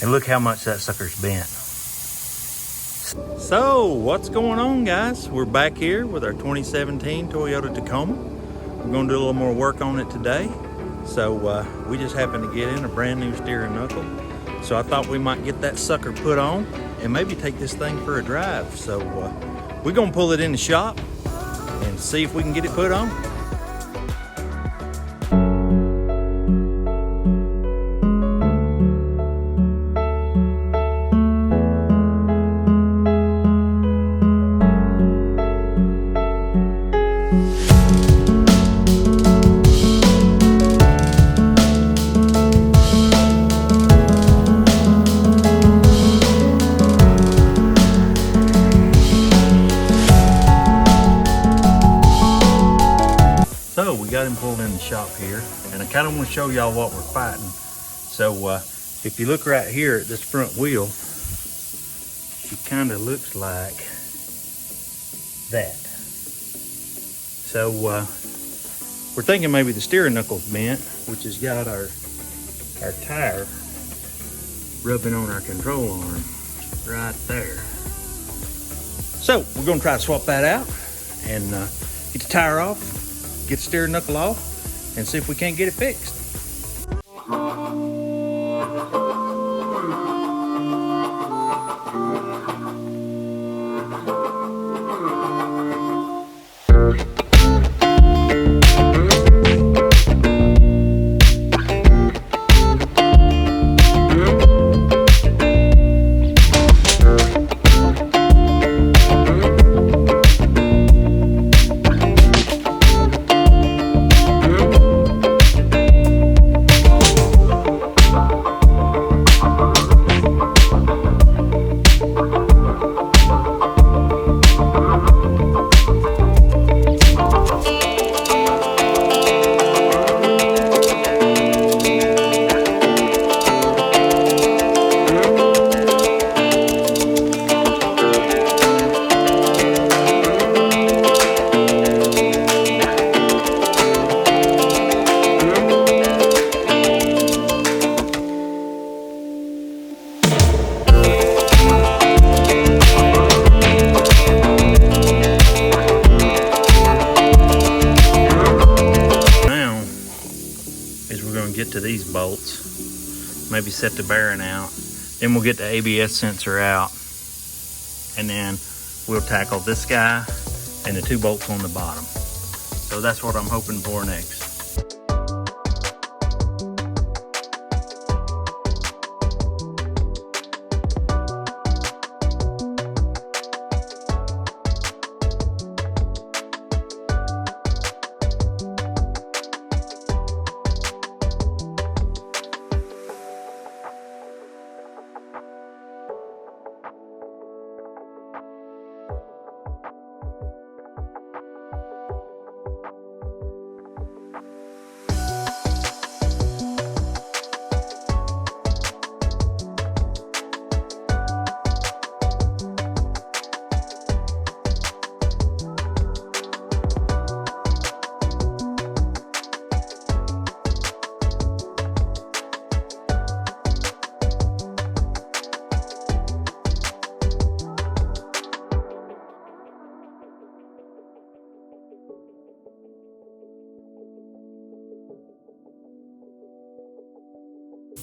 And look how much that sucker's bent. So what's going on, guys? We're back here with our 2017 Toyota Tacoma. We're gonna do a little more work on it today. So we just happened to get in a brand new steering knuckle. So I thought we might get that sucker put on and maybe take this thing for a drive. So we're gonna pull it in the shop and see if we can get it put on. So we got him pulled in the shop here, and I kind of want to show y'all what we're fighting. So if you look right here at this front wheel, it kind of looks like that. So we're thinking maybe the steering knuckle's bent, which has got our tire rubbing on our control arm right there. So we're gonna try to swap that out and get the tire off, get the steering knuckle off, and see if we can't get it fixed. Get to these bolts, maybe set the bearing out, then we'll get the ABS sensor out, and then we'll tackle this guy and the 2 bolts on the bottom. So that's what I'm hoping for next.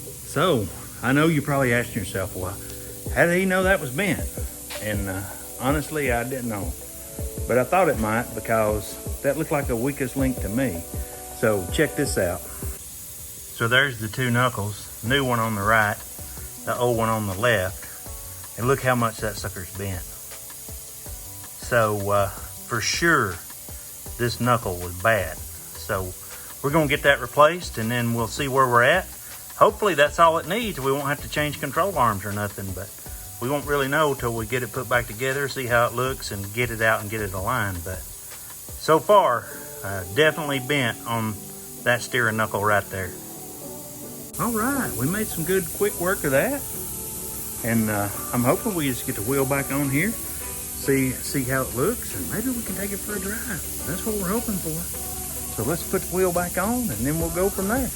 So, I know you're probably asking yourself, well, how did he know that was bent? And honestly, I didn't know. But I thought it might, because that looked like the weakest link to me. So check this out. So there's the 2 knuckles, new one on the right, the old one on the left. And look how much that sucker's bent. So for sure, this knuckle was bad. So we're gonna get that replaced, and then we'll see where we're at. Hopefully that's all it needs. We won't have to change control arms or nothing, but we won't really know till we get it put back together, see how it looks, and get it out and get it aligned. But so far, definitely bent on that steering knuckle right there. All right, we made some good quick work of that. And I'm hoping we just get the wheel back on here, see how it looks, and maybe we can take it for a drive. That's what we're hoping for. So let's put the wheel back on, and then we'll go from there.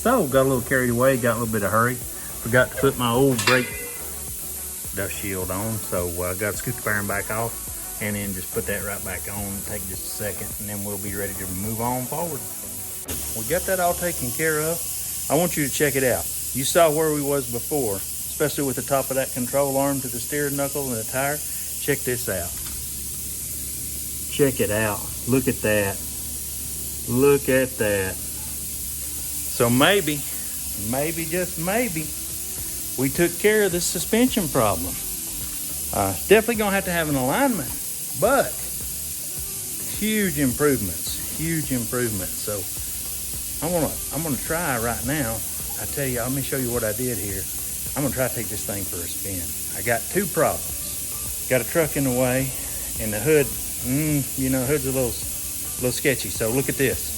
So, got a little carried away, got a little bit of hurry. Forgot to put my old brake dust shield on, so I got to scoot the bearing back off and then just put that right back on. Take just a second and then we'll be ready to move on forward. We got that all taken care of. I want you to check it out. You saw where we was before, especially with the top of that control arm to the steering knuckle and the tire. Check this out. Check it out. Look at that. Look at that. So maybe, just maybe, we took care of this suspension problem. Definitely gonna have to have an alignment, but huge improvements, huge improvements. So I'm gonna try right now. I tell you, let me show you what I did here. I'm gonna try to take this thing for a spin. I got two problems. Got a truck in the way, and the hood, you know, hood's a little sketchy. So look at this.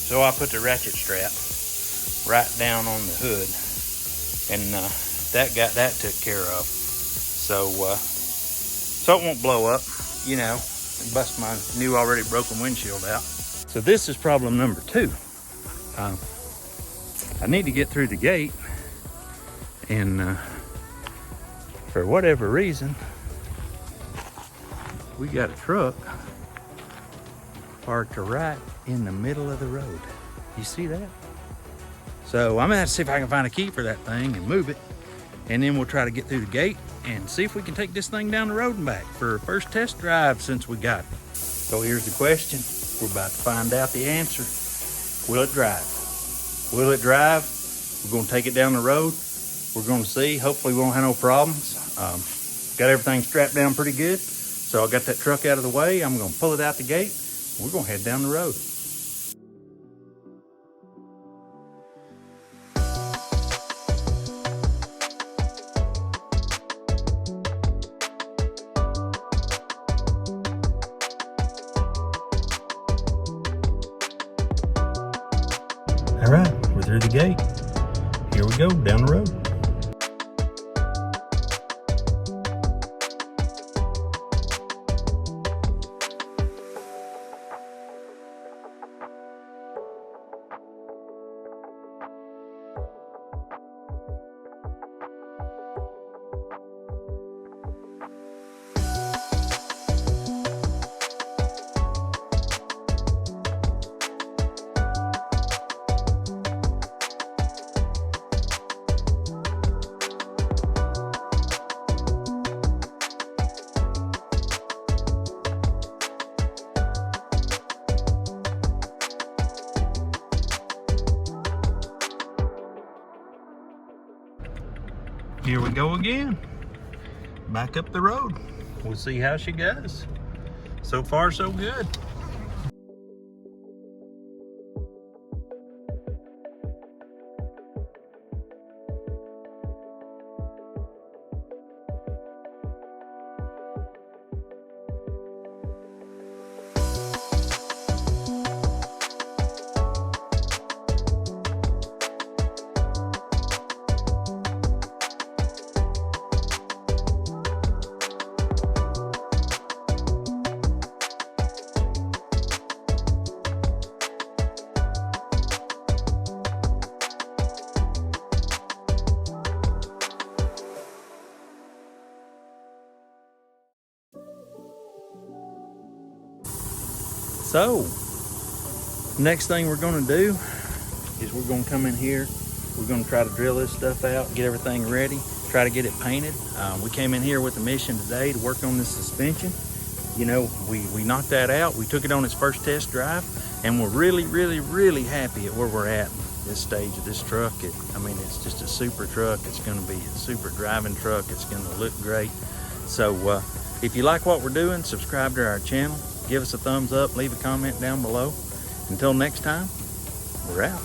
So I put the ratchet strap right down on the hood, and that got that took care of. So so it won't blow up, you know, and bust my new already broken windshield out. So this is problem number 2. I need to get through the gate, and for whatever reason, we got a truck parked right in the middle of the road. You see that? So I'm gonna have to see if I can find a key for that thing and move it, and then we'll try to get through the gate and see if we can take this thing down the road and back for a first test drive since we got it. So here's the question. We're about to find out the answer. Will it drive? Will it drive? We're gonna take it down the road. We're gonna see. Hopefully we won't have no problems. Got everything strapped down pretty good. So I got that truck out of the way. I'm gonna pull it out the gate. We're gonna head down the road. All right, we're through the gate. Here we go, down the road. Here we go again. Back up the road. We'll see how she goes. So far, so good. So, next thing we're gonna do is we're gonna come in here. We're gonna try to drill this stuff out, get everything ready, try to get it painted. We came in here with a mission today to work on this suspension. You know, we knocked that out. We took it on its first test drive, and we're really happy at where we're at this stage of this truck. I mean, it's just a super truck. It's gonna be a super driving truck. It's gonna look great. So if you like what we're doing, subscribe to our channel. Give us a thumbs up, leave a comment down below. Until next time, we're out.